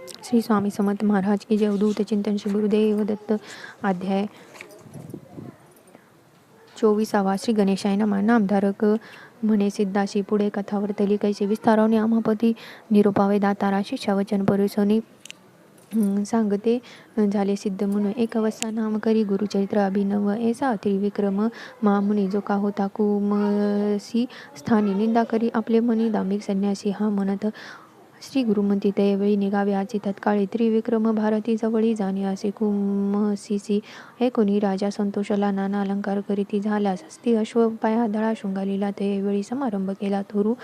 श्री स्वामी समर्थ महाराज की जय. अवधूत चिंतन श्री गुरुदेव दत्त. अध्याय 24. श्री गणेशाय नमः. नामधारक म्हणे सिद्धाशी पुढे कथा वर्तली कैसे विस्ताराने आम्हापती निरोपावे दातारा शिष्या वचन परुसनी सांगते झाले सिद्ध म्हणून एक अवस्था नाम करी गुरुचरित्र अभिनव ऐसा त्रिविक्रम महामुनी जो का होता कुमसी स्थानी निंदा करी आपले मनी दांभिक संन्यासी हा म्हणत श्री गुरुमंती त्यावेळी निघावे आची तत्काळी त्रिविक्रम भारती जवळी जाणे असे कुमसीसी ऐकोनी राजा संतोषला नाना अलंकार करीती झाल्यास हस्ती अश्व पाया दळा शृंगालीला त्यावेळी समारंभ केला थोरू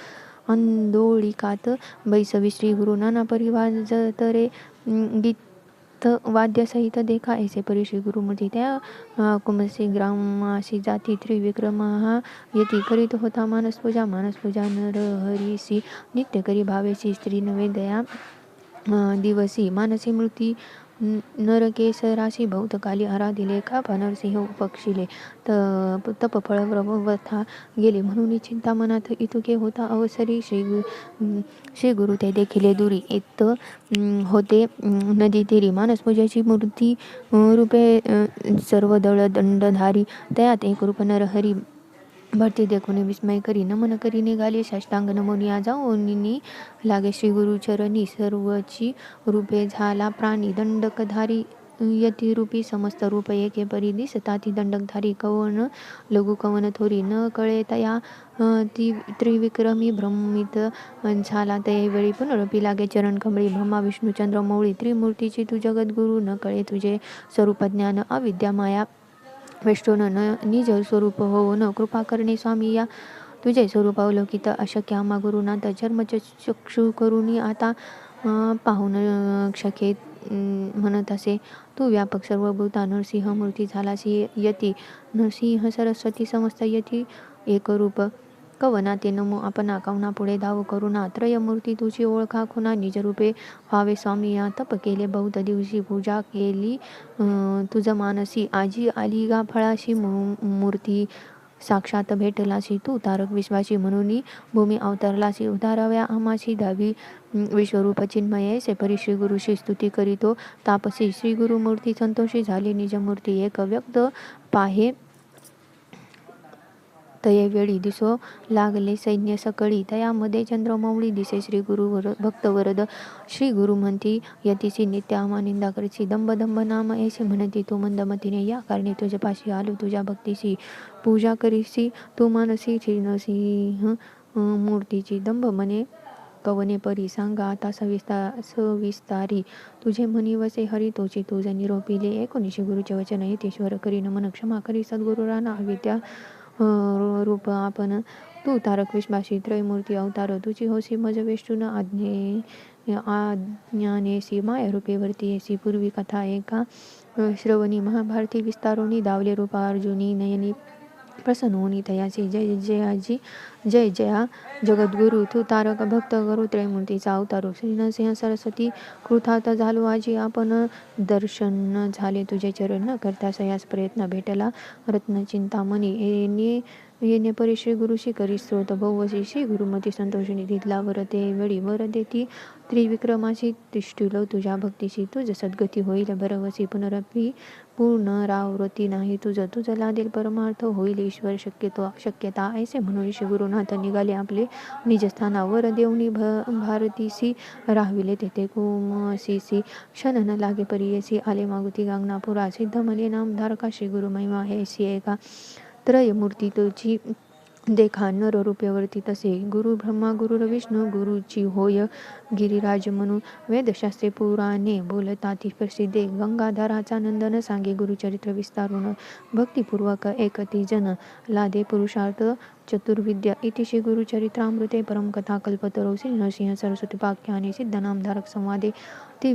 आंदोळिकात बैसवी श्री गुरु नाना परिवाजतरे गीत वाद्यसहित देखा ऐसे परी श्री गुरुमूर्ती त्या कुमसी ग्रामाशी जाती त्रिविक्रम हा यती करीत होता मानसपूजा नरहरीसी नित्य करी भावेशी स्त्री नवे दया दिवसी मानसी मूर्ती नरकेसराशी बहुतकाली आराधिले का नरसिंह उपक्षिले तपफळ व्रवथा गेले म्हणून चिंता मनात इतुके होता अवसरी श्री गुरु ते देखिले दुरी येत होते नदी तेरी मानसपूजाची मूर्ती रूपे सर्व दळ दंडधारी त्यात एक रूप नरहरी भरती देखून विस्मय करी नमन करी निघाले साष्टांग नमोनिया जाऊनी लागे श्री गुरुचरणी सर्वची रूपे झाला प्राणी दंडकधारी यतिरूपी समस्त रूप एके परी दिसता ती दंडकधारी कवन लघु कवन थोरी न कळे तया त्रिविक्रमी भ्रमित झाला त्यावेळी पुनरपी लागे चरण कमळी ब्रह्मा विष्णू चंद्र मौळी त्रिमूर्तीची तू जगद्गुरु न कळे तुझे स्वरूप ज्ञान अविद्या माया वेष्टोन न निज स्वरूप हो न कृपा करणे स्वामी या तुझे स्वरूप अवलौकित अशक्य आम्हा गुरुनाथ चक्षु करुणी आता पाहून शके म्हणत असे तू व्यापक सर्वभूता नरसिंह मूर्ती झालासी यती नरसिंह सरस्वती समस्त यती एकरूप कवना ते नमो आपणा कवना पुढे धाव करुणा त्रयमूर्ती तुझी ओळखा खुना निजरूपे व्हावे स्वामी या तप केले बहुत दिवशी पूजा केली तुझ मानसी आजी आली गा फळाशी मूर्ती साक्षात भेटलाशी तू तारक विश्वासी म्हणून भूमी अवतरलाशी उदाराव्या आमाशी धावी विश्वरूप चिन्मय से परी श्री गुरुशी स्तुती करीतो तापसी श्री गुरुमूर्ती संतोषी झाली निजमूर्ती एक व्यक्त पाहे तयेवेळी दिसो लागले सैन्य सकळी तयामध्ये चंद्रमौळी दिसे श्री गुरु भक्तवरद श्री गुरु म्हणती यतीसी नित्य आम्हा निंदा करची दंभ नाम ऐसे म्हणती तू मंदमतीने या कारणे तुझ्या पाशी आलो तुझ्या भक्तीशी पूजा करीसी तू मानसी नरसिंह मूर्तीची दंभ म्हणे कवने परी सांगा आता सविस्तारी तुझे म्हणी वसे हरी तोची तुझे निरोपिले एकोणीशे गुरुचे वचन यतीश्वर करी नमन क्षमा करी सद्गुरु राणा अविद्या रूप आपण तू तारक विश्वासी त्रयमूर्ती अवतार तुझी होसी मज वेष्टून आज्ञानेसी माया रूपे वर्तीयसी पूर्वी कथा एका श्रवणी महाभारती विस्तारोनी दावले रूपा अर्जुनी नयनी प्रसन्न होनी तयाची जय जयाजी जय जया जगद्गुरु तू तारक भक्त गुरु त्रयमूर्तीचा अवतारो श्री नरसिंह सरस्वती कृतार्थ झालो आजी आपण दर्शन झाले तुझे चरण न करता सयास प्रयत्न भेटला रत्न चिंतामणी येणे परी श्री गुरुशी करी स्रोत भवशी श्री गुरुमती संतोषिनी दिदला वरते वेळी वर देती त्रिविक्रमाशी तिष्ठिलो तुझ्या भक्तीशी तुझ सद्गती होईल भरवसी पुनरपी पुनरावृत्ती नाही तुझ लादेल परमार्थ होईल ईश्वर शक्यता ऐसे म्हणून श्री गुरुनाथ निघाले आपले निजस्थानावर देवनी भारतीसी राहविले तेथे कुमसीसी क्षण न लागे परियसी आले मागुती गांगनापुरा सिद्ध मले नामधारका श्री गुरु महिमा हे एका त्रयमूर्ती तुझी देखा नर रूपेवरती तसे गुरु ब्रह्मा गुरु विष्णू गुरुची होय गिरिराज म्हणून वेदशास्त्रे पुराणे बोलता ती प्रसिद्धे गंगाधराचा नंदन सांगे गुरुचरित्र विस्तारून भक्तिपूर्वक एकती जन लादे पुरुषार्थ चतुर्विद्या इति श्री गुरुचरित्रामृते परमकथा कल्पतरो श्री नरसिंह सरस्वती पाख्याने सिद्ध नामधारक संवादे ती